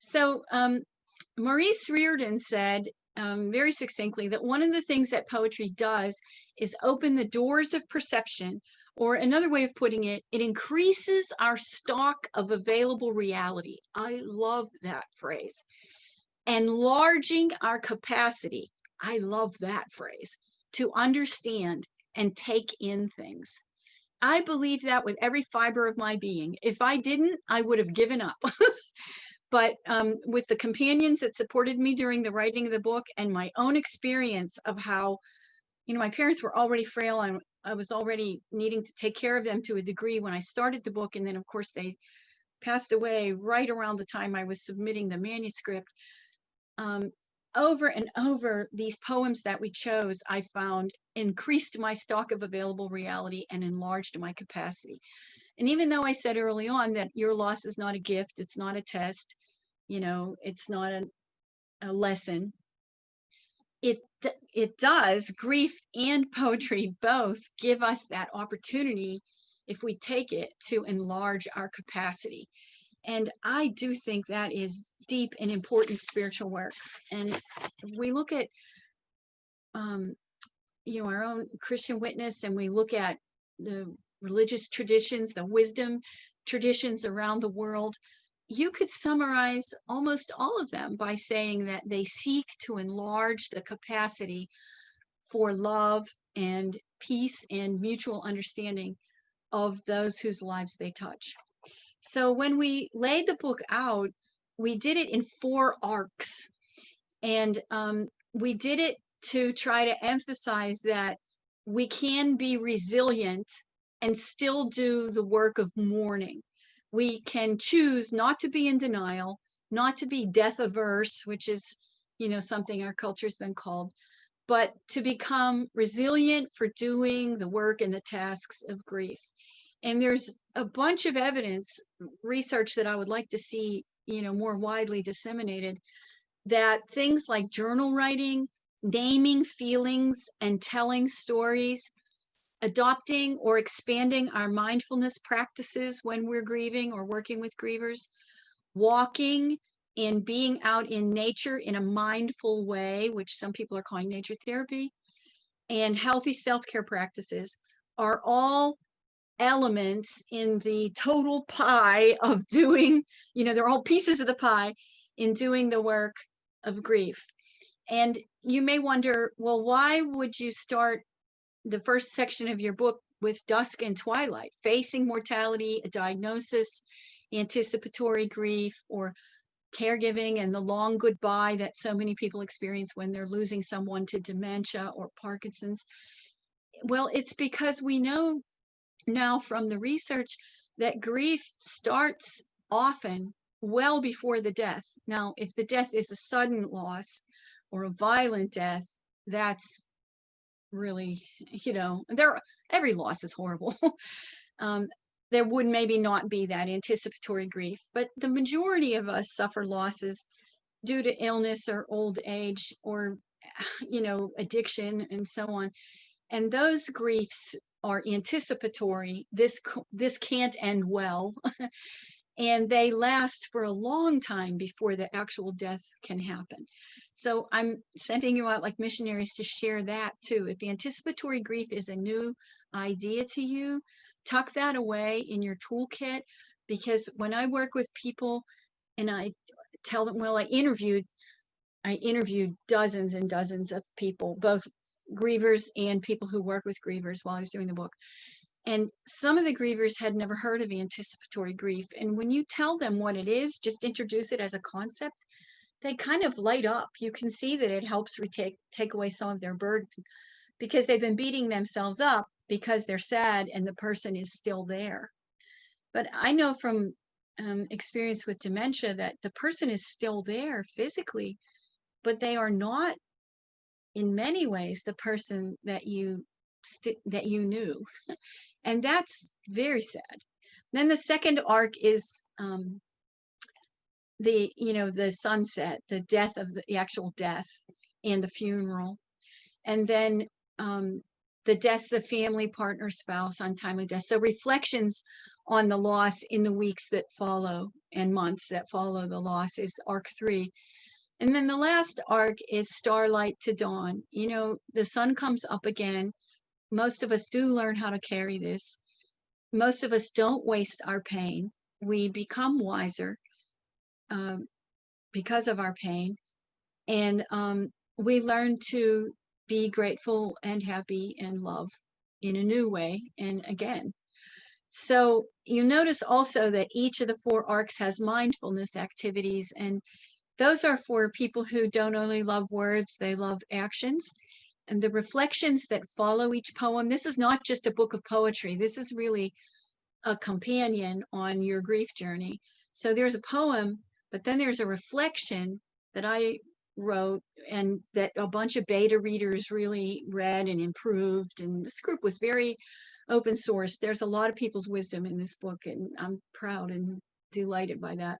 So Maurice Riordan said very succinctly that one of the things that poetry does is open the doors of perception, or another way of putting it, it increases our stock of available reality. I love that phrase. Enlarging our capacity. I love that phrase, to understand and take in things. I believe that with every fiber of my being. If I didn't, I would have given up. But with the companions that supported me during the writing of the book and my own experience of how, my parents were already frail and I was already needing to take care of them to a degree when I started the book. And then, of course, they passed away right around the time I was submitting the manuscript. Over and over, these poems that we chose, I found increased my stock of available reality and enlarged my capacity. And even though I said early on that your loss is not a gift, it's not a test, it's not a lesson, it does, grief and poetry both give us that opportunity, if we take it, to enlarge our capacity. And I do think that is deep and important spiritual work. And we look at our own Christian witness, and we look at the religious traditions, the wisdom traditions around the world. You could summarize almost all of them by saying that they seek to enlarge the capacity for love and peace and mutual understanding of those whose lives they touch. So when we laid the book out, we did it in 4 arcs. And we did it to try to emphasize that we can be resilient and still do the work of mourning. We can choose not to be in denial, not to be death averse, which is, something our culture has been called, but to become resilient for doing the work and the tasks of grief. And there's a bunch of evidence, research that I would like to see, more widely disseminated, that things like journal writing, naming feelings and telling stories, adopting or expanding our mindfulness practices when we're grieving or working with grievers, walking and being out in nature in a mindful way, which some people are calling nature therapy, and healthy self-care practices are all elements in the total pie of doing, they're all pieces of the pie in doing the work of grief. And you may wonder, well, why would you start the first section of your book with dusk and twilight, facing mortality, a diagnosis, anticipatory grief, or caregiving and the long goodbye that so many people experience when they're losing someone to dementia or Parkinson's? Well, it's because we know now from the research that grief starts often well before the death. Now, if the death is a sudden loss or a violent death, that's really, every loss is horrible. There would maybe not be that anticipatory grief, but the majority of us suffer losses due to illness or old age or, addiction and so on. And those griefs are anticipatory. This can't end well. And they last for a long time before the actual death can happen. So I'm sending you out like missionaries to share that too. If anticipatory grief is a new idea to you, tuck that away in your toolkit, because when I work with people and I tell them, well, I interviewed dozens and dozens of people, both grievers and people who work with grievers, while I was doing the book. And some of the grievers had never heard of anticipatory grief. And when you tell them what it is, just introduce it as a concept, they kind of light up. You can see that it helps take away some of their burden, because they've been beating themselves up because they're sad and the person is still there. But I know from experience with dementia that the person is still there physically, but they are not, in many ways, the person that you knew. And that's very sad. Then the second arc is the sunset, the death of the actual death and the funeral. And then the deaths of family, partner, spouse, untimely death. So reflections on the loss in the weeks that follow and months that follow the loss is arc 3. And then the last arc is starlight to dawn. You know, the sun comes up again. Most of us do learn how to carry this. Most of us don't waste our pain. We become wiser because of our pain. And we learn to be grateful and happy and love in a new way and again. So you notice also that each of the 4 arcs has mindfulness activities, and those are for people who don't only love words, they love actions. And the reflections that follow each poem, this is not just a book of poetry, this is really a companion on your grief journey. So there's a poem, but then there's a reflection that I wrote and that a bunch of beta readers really read and improved. And this group was very open source. There's a lot of people's wisdom in this book, and I'm proud and delighted by that.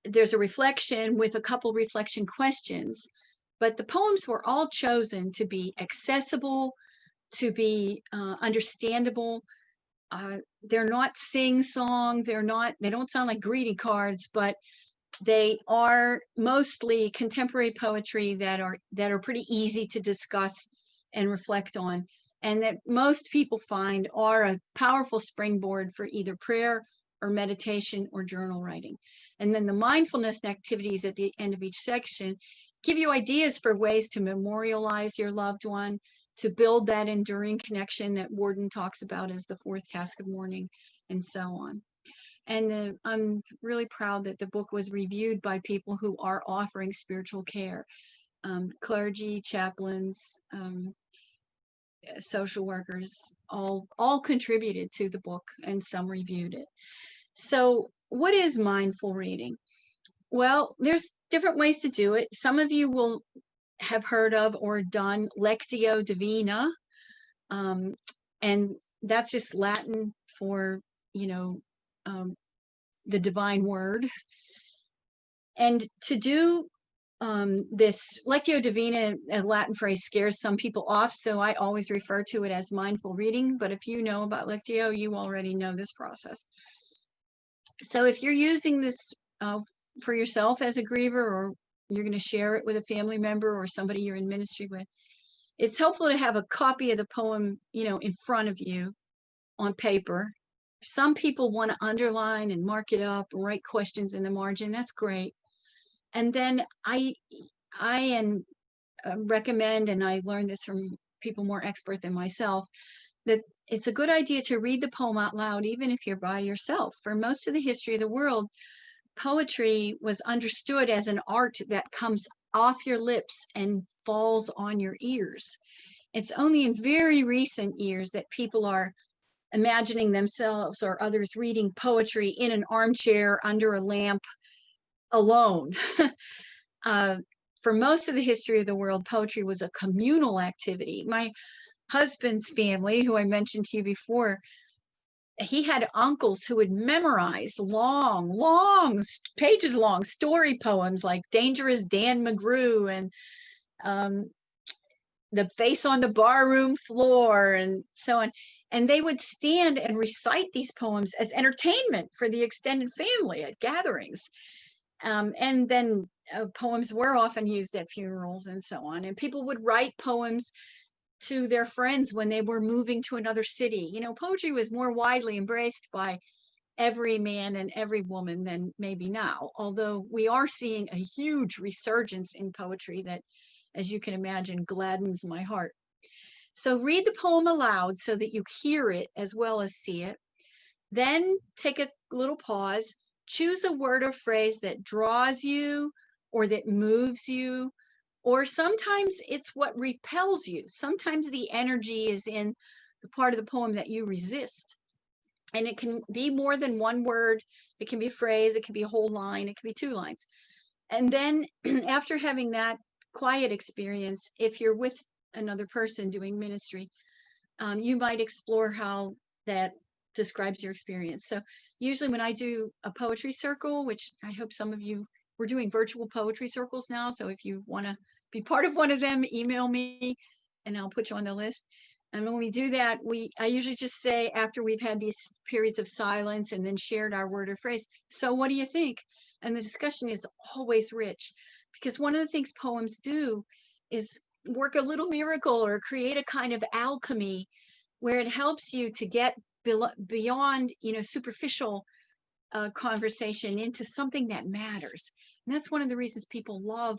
There's a reflection with a couple reflection questions, but the poems were all chosen to be accessible, to be understandable. They're not sing-song, they don't sound like greeting cards, but they are mostly contemporary poetry that are pretty easy to discuss and reflect on, and that most people find are a powerful springboard for either prayer or meditation or journal writing. And then the mindfulness activities at the end of each section give you ideas for ways to memorialize your loved one, to build that enduring connection that Worden talks about as the 4th task of mourning, and so on. And I'm really proud that the book was reviewed by people who are offering spiritual care, clergy, chaplains, social workers, all contributed to the book, and some reviewed it. So what is mindful reading? Well, there's different ways to do it. Some of you will have heard of or done Lectio Divina, and that's just Latin for, the divine word. And to do this Lectio Divina, a Latin phrase, scares some people off, so I always refer to it as mindful reading. But if you know about Lectio, you already know this process. So if you're using this for yourself as a griever, or you're going to share it with a family member or somebody you're in ministry with, it's helpful to have a copy of the poem, in front of you on paper. Some people want to underline and mark it up and write questions in the margin. That's great. And then I recommend, and I learned this from people more expert than myself, that it's a good idea to read the poem out loud, even if you're by yourself. For most of the history of the world, poetry was understood as an art that comes off your lips and falls on your ears. It's only in very recent years that people are imagining themselves or others reading poetry in an armchair under a lamp alone. For most of the history of the world, poetry was a communal activity. My husband's family, who I mentioned to you before, he had uncles who would memorize long, pages long story poems like Dangerous Dan McGrew and The Face on the Barroom Floor and so on. And they would stand and recite these poems as entertainment for the extended family at gatherings. And then poems were often used at funerals and so on. And people would write poems to their friends when they were moving to another city. Poetry was more widely embraced by every man and every woman than maybe now, although we are seeing a huge resurgence in poetry that, as you can imagine, gladdens my heart. So read the poem aloud so that you hear it as well as see it. Then take a little pause, choose a word or phrase that draws you or that moves you, or sometimes it's what repels you. Sometimes the energy is in the part of the poem that you resist. And it can be more than one word. It can be a phrase. It can be a whole line. It can be 2 lines. And then after having that quiet experience, if you're with another person doing ministry, you might explore how that describes your experience. So usually when I do a poetry circle, which I hope some of you, we're doing virtual poetry circles now. So if you want to be part of one of them, email me and I'll put you on the list. And when we do that, I usually just say, after we've had these periods of silence and then shared our word or phrase, so what do you think? And the discussion is always rich, because one of the things poems do is work a little miracle or create a kind of alchemy where it helps you to get beyond, superficial conversation into something that matters. And that's one of the reasons people love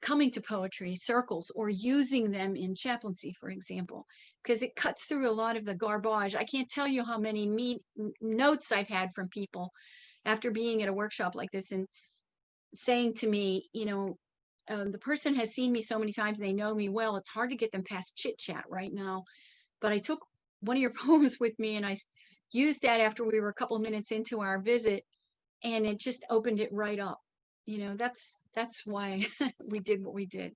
coming to poetry circles or using them in chaplaincy, for example, because it cuts through a lot of the garbage. I can't tell you how many notes I've had from people after being at a workshop like this and saying to me, the person has seen me so many times, they know me well, it's hard to get them past chit chat right now. But I took one of your poems with me and I used that after we were a couple of minutes into our visit, and it just opened it right up. That's why we did what we did.